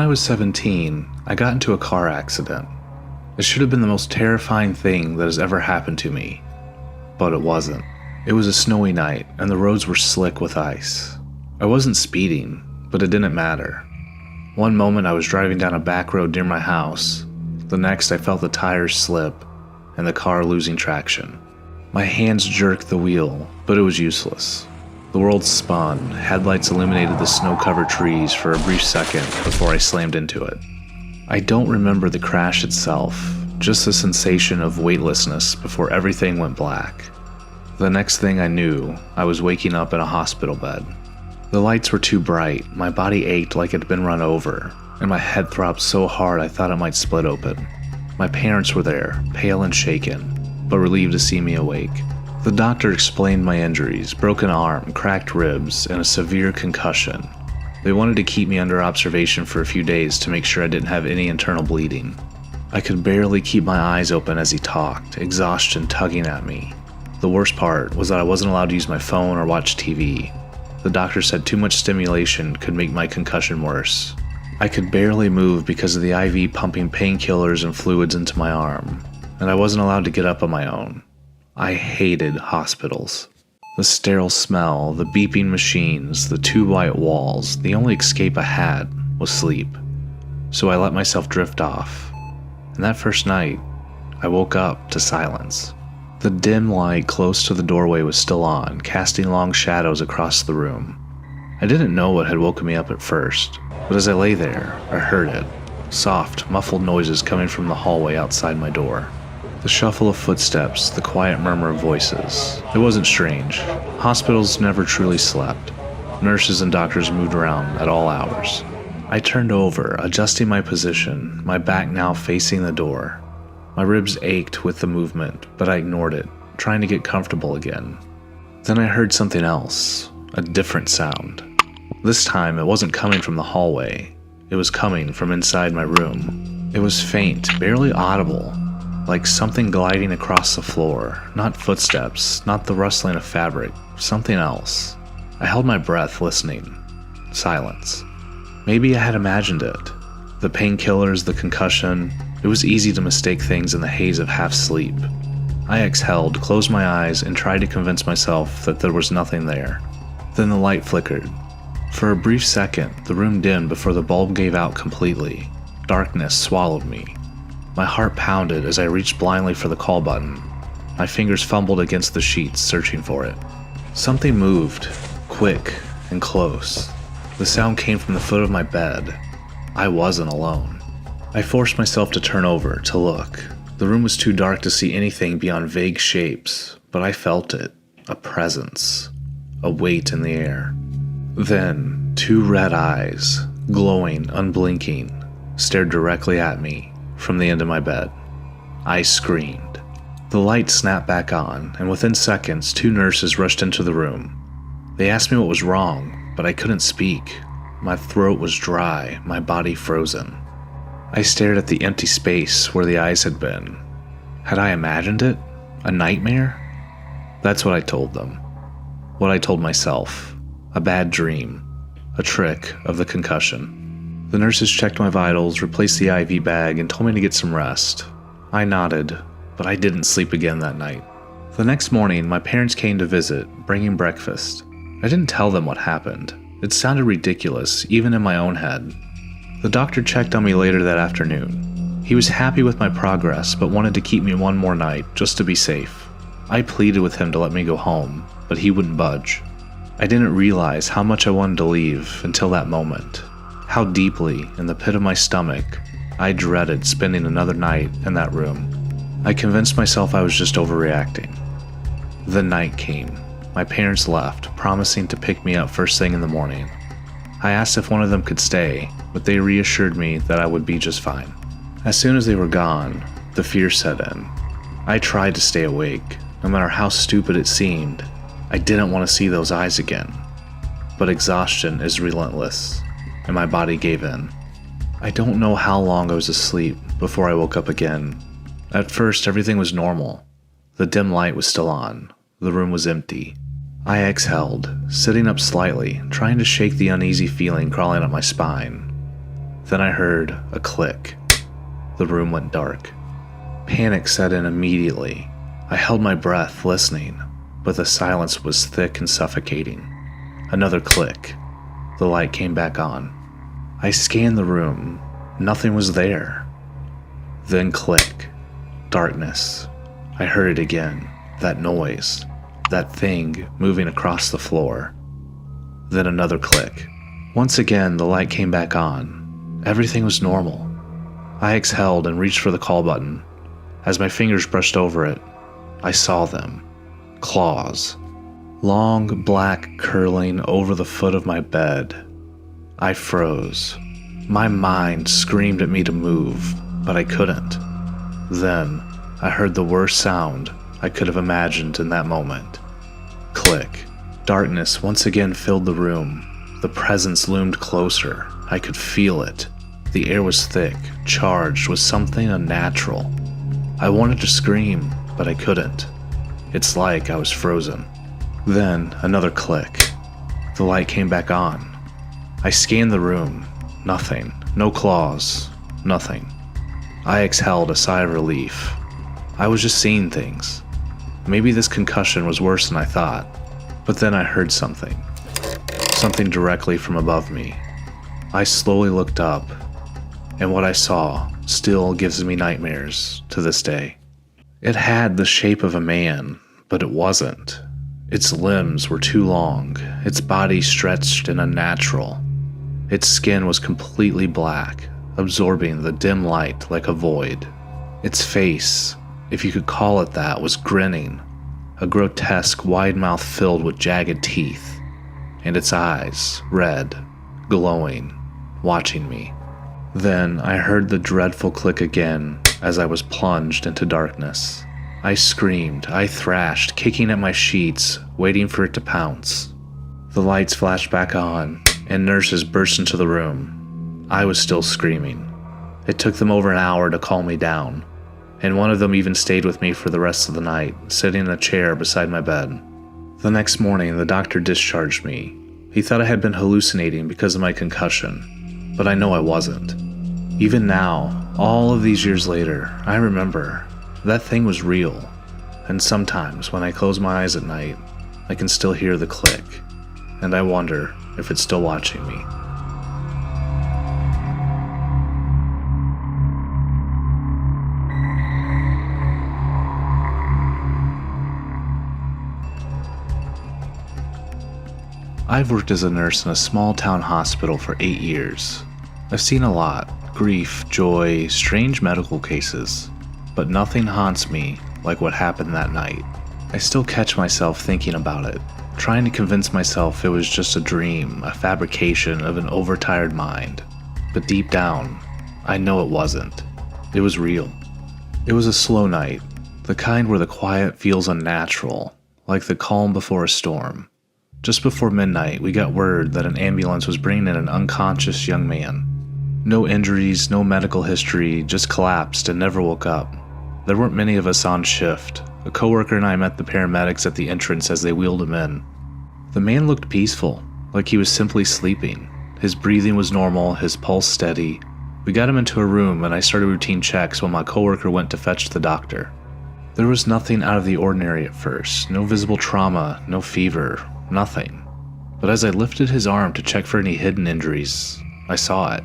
I was 17, I got into a car accident. It should have been the most terrifying thing that has ever happened to me, but it wasn't. It was a snowy night, and the roads were slick with ice. I wasn't speeding, but it didn't matter. One moment I was driving down a back road near my house. The next I felt the tires slip, and the car losing traction. My hands jerked the wheel, but it was useless. The world spun, headlights illuminated the snow-covered trees for a brief second before I slammed into it. I don't remember the crash itself, just the sensation of weightlessness before everything went black. The next thing I knew, I was waking up in a hospital bed. The lights were too bright, my body ached like it had been run over, and my head throbbed so hard I thought it might split open. My parents were there, pale and shaken, but relieved to see me awake. The doctor explained my injuries: broken arm, cracked ribs, and a severe concussion. They wanted to keep me under observation for a few days to make sure I didn't have any internal bleeding. I could barely keep my eyes open as he talked, exhaustion tugging at me. The worst part was that I wasn't allowed to use my phone or watch TV. The doctor said too much stimulation could make my concussion worse. I could barely move because of the IV pumping painkillers and fluids into my arm, and I wasn't allowed to get up on my own. I hated hospitals. The sterile smell, the beeping machines, the two white walls, the only escape I had was sleep. So I let myself drift off. And that first night, I woke up to silence. The dim light close to the doorway was still on, casting long shadows across the room. I didn't know what had woken me up at first, but as I lay there, I heard it. Soft, muffled noises coming from the hallway outside my door. The shuffle of footsteps, the quiet murmur of voices. It wasn't strange. Hospitals never truly slept. Nurses and doctors moved around at all hours. I turned over, adjusting my position, my back now facing the door. My ribs ached with the movement, but I ignored it, trying to get comfortable again. Then I heard something else, a different sound. This time, it wasn't coming from the hallway. It was coming from inside my room. It was faint, barely audible, like something gliding across the floor. Not footsteps, not the rustling of fabric, something else. I held my breath, listening. Silence. Maybe I had imagined it. The painkillers, the concussion. It was easy to mistake things in the haze of half-sleep. I exhaled, closed my eyes, and tried to convince myself that there was nothing there. Then the light flickered. For a brief second, the room dimmed before the bulb gave out completely. Darkness swallowed me. My heart pounded as I reached blindly for the call button. My fingers fumbled against the sheets, searching for it. Something moved, quick and close. The sound came from the foot of my bed. I wasn't alone. I forced myself to turn over, to look. The room was too dark to see anything beyond vague shapes, but I felt it. A presence. A weight in the air. Then, two red eyes, glowing, unblinking, stared directly at me from the end of my bed. I screamed. The light snapped back on, and within seconds, two nurses rushed into the room. They asked me what was wrong, but I couldn't speak. My throat was dry, my body frozen. I stared at the empty space where the eyes had been. Had I imagined it? A nightmare? That's what I told them. What I told myself. A bad dream. A trick of the concussion. The nurses checked my vitals, replaced the IV bag, and told me to get some rest. I nodded, but I didn't sleep again that night. The next morning, my parents came to visit, bringing breakfast. I didn't tell them what happened. It sounded ridiculous, even in my own head. The doctor checked on me later that afternoon. He was happy with my progress, but wanted to keep me one more night, just to be safe. I pleaded with him to let me go home, but he wouldn't budge. I didn't realize how much I wanted to leave until that moment. How deeply, in the pit of my stomach, I dreaded spending another night in that room. I convinced myself I was just overreacting. The night came. My parents left, promising to pick me up first thing in the morning. I asked if one of them could stay, but they reassured me that I would be just fine. As soon as they were gone, the fear set in. I tried to stay awake, no matter how stupid it seemed. I didn't want to see those eyes again. But exhaustion is relentless, and my body gave in. I don't know how long I was asleep before I woke up again. At first, everything was normal. The dim light was still on. The room was empty. I exhaled, sitting up slightly, trying to shake the uneasy feeling crawling up my spine. Then I heard a click. The room went dark. Panic set in immediately. I held my breath, listening, but the silence was thick and suffocating. Another click. The light came back on. I scanned the room. Nothing was there. Then click. Darkness. I heard it again. That noise. That thing moving across the floor. Then another click. Once again, the light came back on. Everything was normal. I exhaled and reached for the call button. As my fingers brushed over it, I saw them. Claws. Long, black, curling over the foot of my bed. I froze. My mind screamed at me to move, but I couldn't. Then, I heard the worst sound I could have imagined in that moment. Click. Darkness once again filled the room. The presence loomed closer. I could feel it. The air was thick, charged with something unnatural. I wanted to scream, but I couldn't. It's like I was frozen. Then, another click. The light came back on. I scanned the room. Nothing. No claws. Nothing. I exhaled a sigh of relief. I was just seeing things. Maybe this concussion was worse than I thought. But then I heard something. Something directly from above me. I slowly looked up, and what I saw still gives me nightmares to this day. It had the shape of a man, but it wasn't. Its limbs were too long, its body stretched and unnatural. Its skin was completely black, absorbing the dim light like a void. Its face, if you could call it that, was grinning, a grotesque wide mouth filled with jagged teeth, and its eyes, red, glowing, watching me. Then I heard the dreadful click again as I was plunged into darkness. I screamed, I thrashed, kicking at my sheets, waiting for it to pounce. The lights flashed back on, and nurses burst into the room. I was still screaming. It took them over an hour to calm me down, and one of them even stayed with me for the rest of the night, sitting in a chair beside my bed. The next morning, the doctor discharged me. He thought I had been hallucinating because of my concussion, but I know I wasn't. Even now, all of these years later, I remember that thing was real, and sometimes when I close my eyes at night, I can still hear the click, and I wonder if it's still watching me. I've worked as a nurse in a small town hospital for 8 years. I've seen a lot: grief, joy, strange medical cases, but nothing haunts me like what happened that night. I still catch myself thinking about it, trying to convince myself it was just a dream, a fabrication of an overtired mind. But deep down, I know it wasn't. It was real. It was a slow night, the kind where the quiet feels unnatural, like the calm before a storm. Just before midnight, we got word that an ambulance was bringing in an unconscious young man. No injuries, no medical history, just collapsed and never woke up. There weren't many of us on shift. A coworker and I met the paramedics at the entrance as they wheeled him in. The man looked peaceful, like he was simply sleeping. His breathing was normal, his pulse steady. We got him into a room and I started routine checks while my coworker went to fetch the doctor. There was nothing out of the ordinary at first, no visible trauma, no fever, nothing. But as I lifted his arm to check for any hidden injuries, I saw it.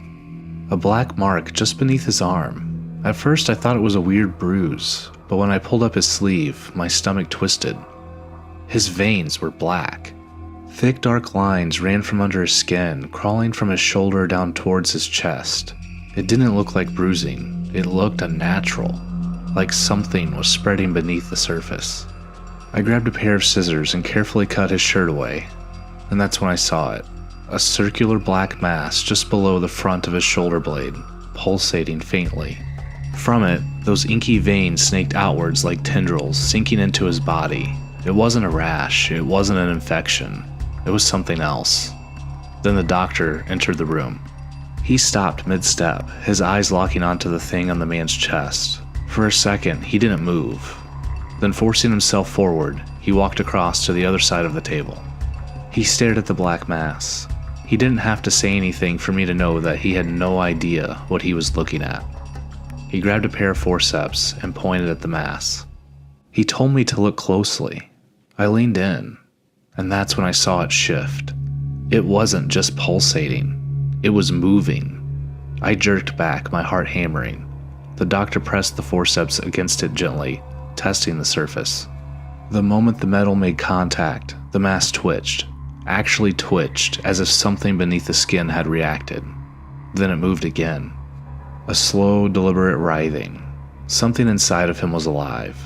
A black mark just beneath his arm. At first I thought it was a weird bruise, but when I pulled up his sleeve, my stomach twisted. His veins were black. Thick dark lines ran from under his skin, crawling from his shoulder down towards his chest. It didn't look like bruising. It looked unnatural, like something was spreading beneath the surface. I grabbed a pair of scissors and carefully cut his shirt away, and that's when I saw it. A circular black mass just below the front of his shoulder blade, pulsating faintly. From it, those inky veins snaked outwards like tendrils, sinking into his body. It wasn't a rash, it wasn't an infection, it was something else. Then the doctor entered the room. He stopped mid-step, his eyes locking onto the thing on the man's chest. For a second, he didn't move. Then forcing himself forward, he walked across to the other side of the table. He stared at the black mass. He didn't have to say anything for me to know that he had no idea what he was looking at. He grabbed a pair of forceps and pointed at the mass. He told me to look closely. I leaned in, and that's when I saw it shift. It wasn't just pulsating, it was moving. I jerked back, my heart hammering. The doctor pressed the forceps against it gently, testing the surface. The moment the metal made contact, the mass twitched, actually twitched as if something beneath the skin had reacted. Then it moved again. A slow, deliberate writhing. Something inside of him was alive.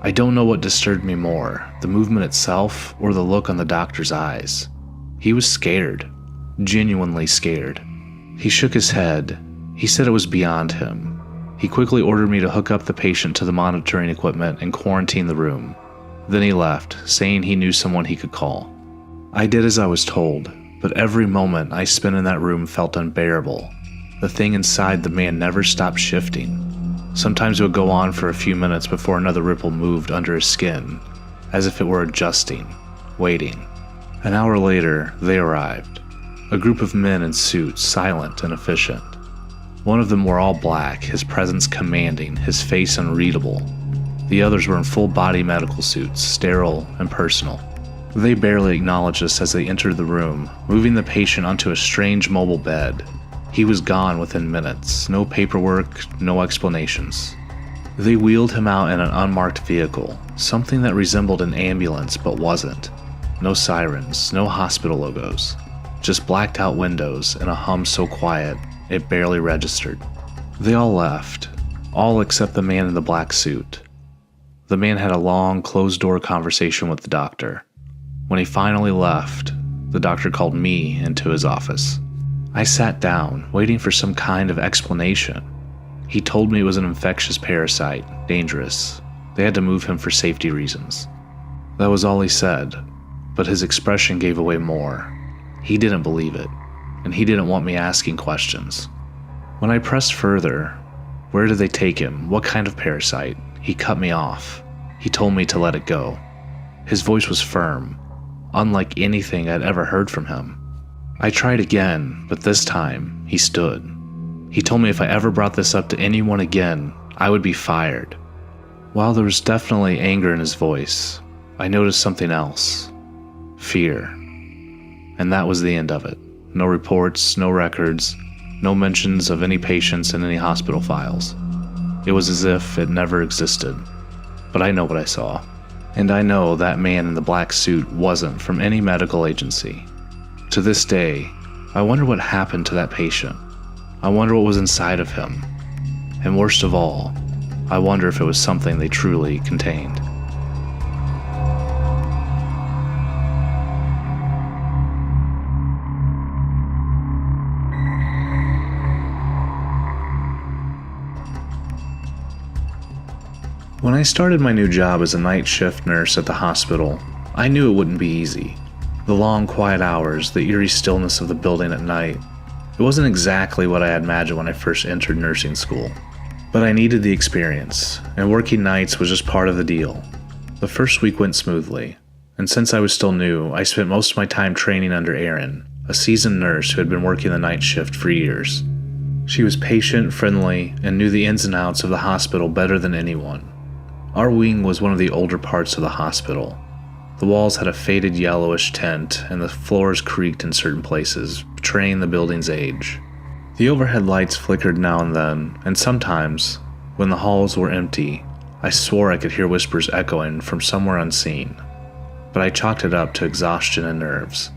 I don't know what disturbed me more, the movement itself or the look on the doctor's eyes. He was scared, genuinely scared. He shook his head. He said it was beyond him. He quickly ordered me to hook up the patient to the monitoring equipment and quarantine the room. Then he left, saying he knew someone he could call. I did as I was told, but every moment I spent in that room felt unbearable. The thing inside the man never stopped shifting. Sometimes it would go on for a few minutes before another ripple moved under his skin, as if it were adjusting, waiting. An hour later, they arrived. A group of men in suits, silent and efficient. One of them wore all black, his presence commanding, his face unreadable. The others were in full-body medical suits, sterile and personal. They barely acknowledged us as they entered the room, moving the patient onto a strange mobile bed. He was gone within minutes, no paperwork, no explanations. They wheeled him out in an unmarked vehicle, something that resembled an ambulance but wasn't. No sirens, no hospital logos, just blacked out windows and a hum so quiet it barely registered. They all left, all except the man in the black suit. The man had a long, closed-door conversation with the doctor. When he finally left, the doctor called me into his office. I sat down, waiting for some kind of explanation. He told me it was an infectious parasite, dangerous. They had to move him for safety reasons. That was all he said, but his expression gave away more. He didn't believe it, and he didn't want me asking questions. When I pressed further, where did they take him? What kind of parasite? He cut me off. He told me to let it go. His voice was firm, unlike anything I'd ever heard from him. I tried again, but this time, he stood. He told me if I ever brought this up to anyone again, I would be fired. While there was definitely anger in his voice, I noticed something else. Fear. And that was the end of it. No reports, no records, no mentions of any patients in any hospital files. It was as if it never existed. But I know what I saw. And I know that man in the black suit wasn't from any medical agency. To this day, I wonder what happened to that patient. I wonder what was inside of him. And worst of all, I wonder if it was something they truly contained. When I started my new job as a night shift nurse at the hospital, I knew it wouldn't be easy. The long, quiet hours, the eerie stillness of the building at night. It wasn't exactly what I had imagined when I first entered nursing school. But I needed the experience, and working nights was just part of the deal. The first week went smoothly, and since I was still new, I spent most of my time training under Erin, a seasoned nurse who had been working the night shift for years. She was patient, friendly, and knew the ins and outs of the hospital better than anyone. Our wing was one of the older parts of the hospital. The walls had a faded yellowish tint, and the floors creaked in certain places, betraying the building's age. The overhead lights flickered now and then, and sometimes, when the halls were empty, I swore I could hear whispers echoing from somewhere unseen. But I chalked it up to exhaustion and nerves.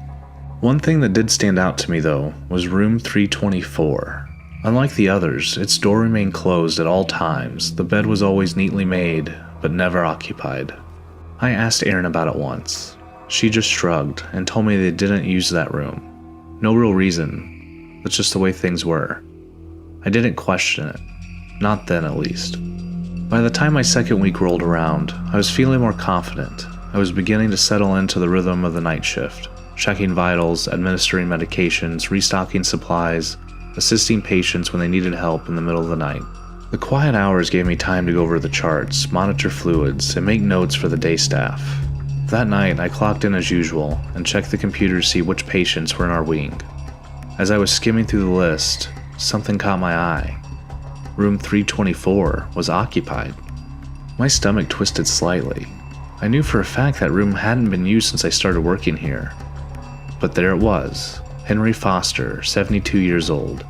One thing that did stand out to me, though, was room 324. Unlike the others, its door remained closed at all times. The bed was always neatly made, but never occupied. I asked Erin about it once. She just shrugged and told me they didn't use that room. No real reason. That's just the way things were. I didn't question it. Not then, at least. By the time my second week rolled around, I was feeling more confident. I was beginning to settle into the rhythm of the night shift, checking vitals, administering medications, restocking supplies, assisting patients when they needed help in the middle of the night. The quiet hours gave me time to go over the charts, monitor fluids, and make notes for the day staff. That night, I clocked in as usual and checked the computer to see which patients were in our wing. As I was skimming through the list, something caught my eye. Room 324 was occupied. My stomach twisted slightly. I knew for a fact that room hadn't been used since I started working here. But there it was, Henry Foster, 72 years old.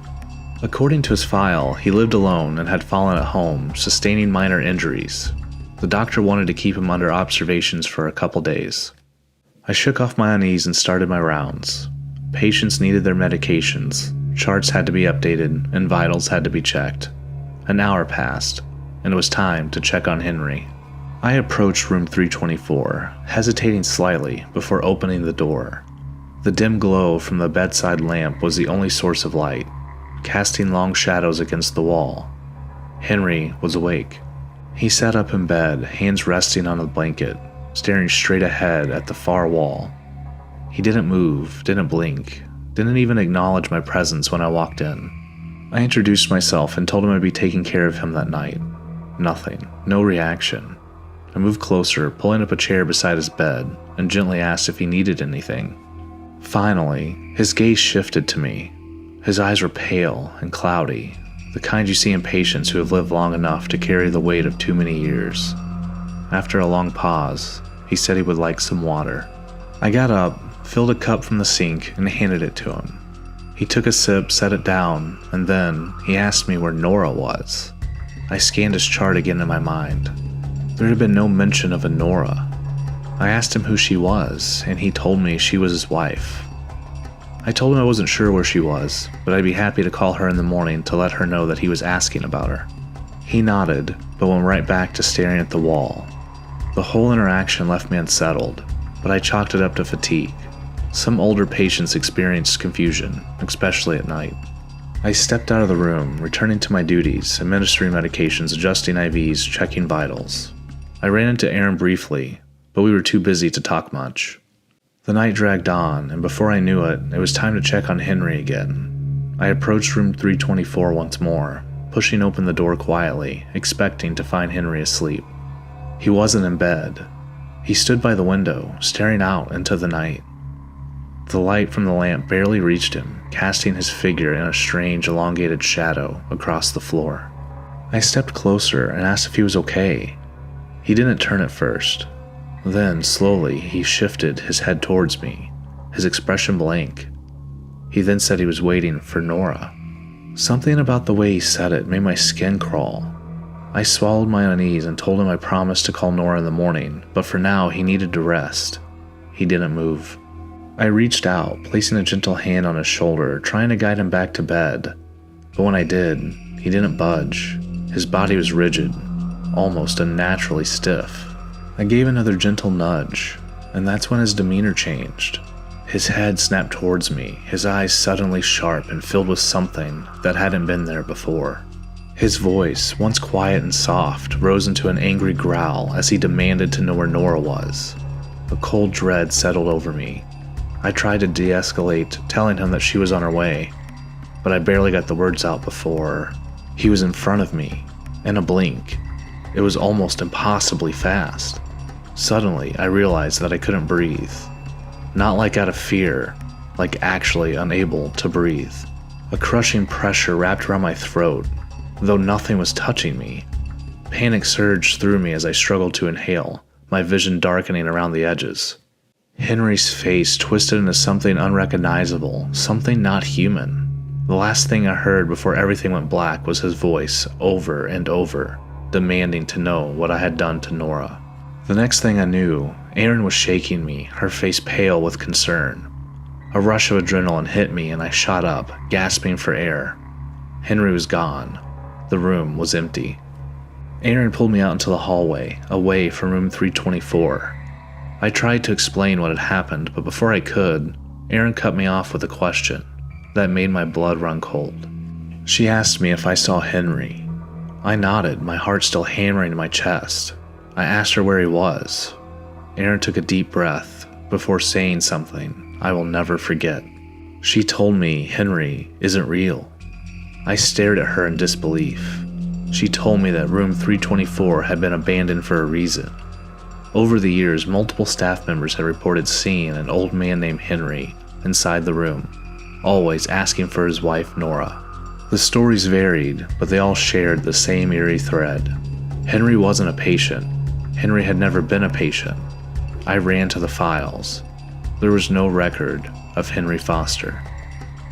According to his file, he lived alone and had fallen at home, sustaining minor injuries. The doctor wanted to keep him under observations for a couple days. I shook off my unease and started my rounds. Patients needed their medications, charts had to be updated, and vitals had to be checked. An hour passed, and it was time to check on Henry. I approached room 324, hesitating slightly before opening the door. The dim glow from the bedside lamp was the only source of light, casting long shadows against the wall. Henry was awake. He sat up in bed, hands resting on a blanket, staring straight ahead at the far wall. He didn't move, didn't blink, didn't even acknowledge my presence when I walked in. I introduced myself and told him I'd be taking care of him that night. Nothing, no reaction. I moved closer, pulling up a chair beside his bed, and gently asked if he needed anything. Finally, his gaze shifted to me. His eyes were pale and cloudy, the kind you see in patients who have lived long enough to carry the weight of too many years. After a long pause, he said he would like some water. I got up, filled a cup from the sink, and handed it to him. He took a sip, set it down, and then he asked me where Nora was. I scanned his chart again in my mind. There had been no mention of a Nora. I asked him who she was, and he told me she was his wife. I told him I wasn't sure where she was, but I'd be happy to call her in the morning to let her know that he was asking about her. He nodded, but went right back to staring at the wall. The whole interaction left me unsettled, but I chalked it up to fatigue. Some older patients experienced confusion, especially at night. I stepped out of the room, returning to my duties, administering medications, adjusting IVs, checking vitals. I ran into Aaron briefly, but we were too busy to talk much. The night dragged on, and before I knew it, it was time to check on Henry again. I approached room 324 once more, pushing open the door quietly, expecting to find Henry asleep. He wasn't in bed. He stood by the window, staring out into the night. The light from the lamp barely reached him, casting his figure in a strange, elongated shadow across the floor. I stepped closer and asked if he was okay. He didn't turn at first. Then, slowly, he shifted his head towards me, his expression blank. He then said he was waiting for Nora. Something about the way he said it made my skin crawl. I swallowed my unease and told him I promised to call Nora in the morning, but for now he needed to rest. He didn't move. I reached out, placing a gentle hand on his shoulder, trying to guide him back to bed. But when I did, he didn't budge. His body was rigid, almost unnaturally stiff. I gave another gentle nudge, and that's when his demeanor changed. His head snapped towards me, his eyes suddenly sharp and filled with something that hadn't been there before. His voice, once quiet and soft, rose into an angry growl as he demanded to know where Nora was. A cold dread settled over me. I tried to de-escalate, telling him that she was on her way, but I barely got the words out before he was in front of me, in a blink. It was almost impossibly fast. Suddenly, I realized that I couldn't breathe. Not like out of fear, like actually unable to breathe. A crushing pressure wrapped around my throat, though nothing was touching me. Panic surged through me as I struggled to inhale, my vision darkening around the edges. Henry's face twisted into something unrecognizable, something not human. The last thing I heard before everything went black was his voice, over and over, demanding to know what I had done to Nora. The next thing I knew, Erin was shaking me, her face pale with concern. A rush of adrenaline hit me and I shot up, gasping for air. Henry was gone. The room was empty. Erin pulled me out into the hallway, away from room 324. I tried to explain what had happened, but before I could, Erin cut me off with a question that made my blood run cold. She asked me if I saw Henry. I nodded, my heart still hammering in my chest. I asked her where he was. Erin took a deep breath before saying something I will never forget. She told me Henry isn't real. I stared at her in disbelief. She told me that room 324 had been abandoned for a reason. Over the years, multiple staff members had reported seeing an old man named Henry inside the room. always asking for his wife, Nora. The stories varied, but they all shared the same eerie thread. Henry wasn't a patient. Henry had never been a patient. I ran to the files. There was no record of Henry Foster.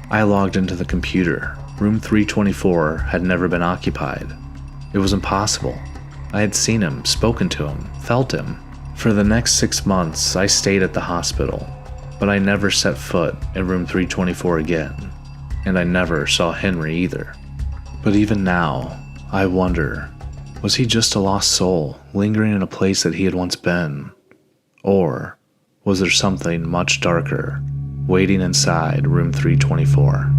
I logged into the computer. Room 324 had never been occupied. It was impossible. I had seen him, spoken to him, felt him. For the next 6 months, I stayed at the hospital, but I never set foot in room 324 again. And I never saw Henry either. But even now, I wonder, was he just a lost soul lingering in a place that he had once been? Or was there something much darker waiting inside room 324?